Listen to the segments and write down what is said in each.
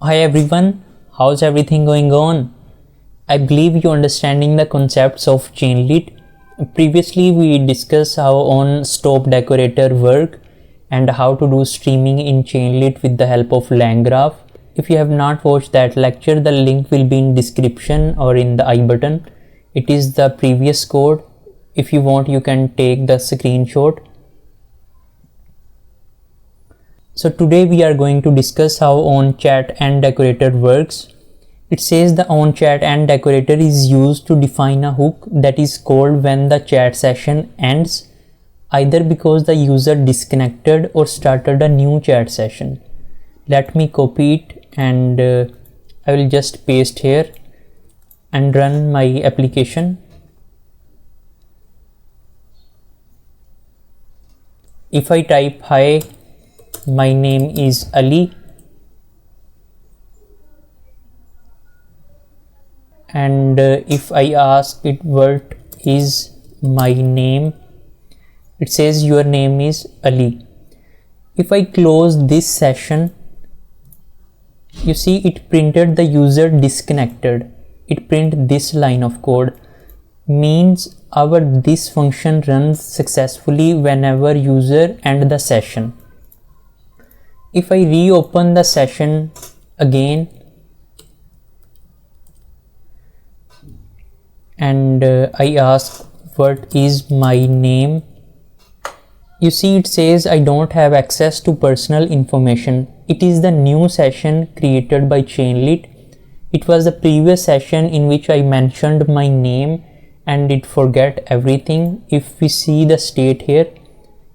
Hi everyone, how's everything going on? I believe you're understanding the concepts of Chainlit. Previously we discussed how on stop decorator work and how to do streaming in Chainlit with the help of LangGraph. If you have not watched that lecture, the link will be in description or in the I button. It is the previous code. If you want, you can take the screenshot. So today we are going to discuss how onChat and decorator works. It says the onChat and decorator is used to define a hook that is called when the chat session ends, either because the user disconnected or started a new chat session. Let me copy it and I will just paste here and run my application. If I type hi, my name is Ali, and if I ask it what is my name, it says your name is Ali. If I close this session, you see it printed the user disconnected. It printed this line of code, means our this function runs successfully whenever user end the session. If I reopen the session again and I ask what is my name, you see it says I don't have access to personal information. It is the new session created by Chainlit. It was the previous session in which I mentioned my name and it forget everything. If we see the state here,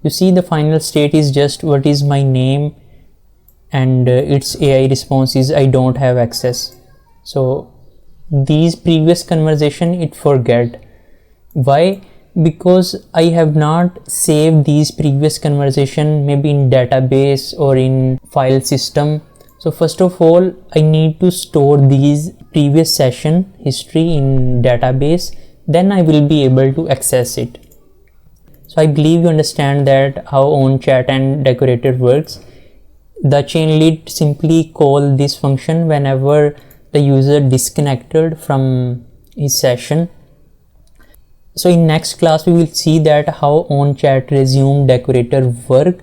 you see the final state is just what is my name, and its AI response is I don't have access. So these previous conversation it forget. Why? Because I have not saved these previous conversation maybe in database or in file system. So first of all, I need to store these previous session history in database, then I will be able to access it. So I believe you understand that how onChat and decorator works. The Chainlit simply call this function whenever the user disconnected from his session. So in next class we will see that how onChat resume decorator work.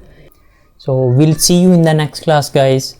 So we'll see you in the next class, guys.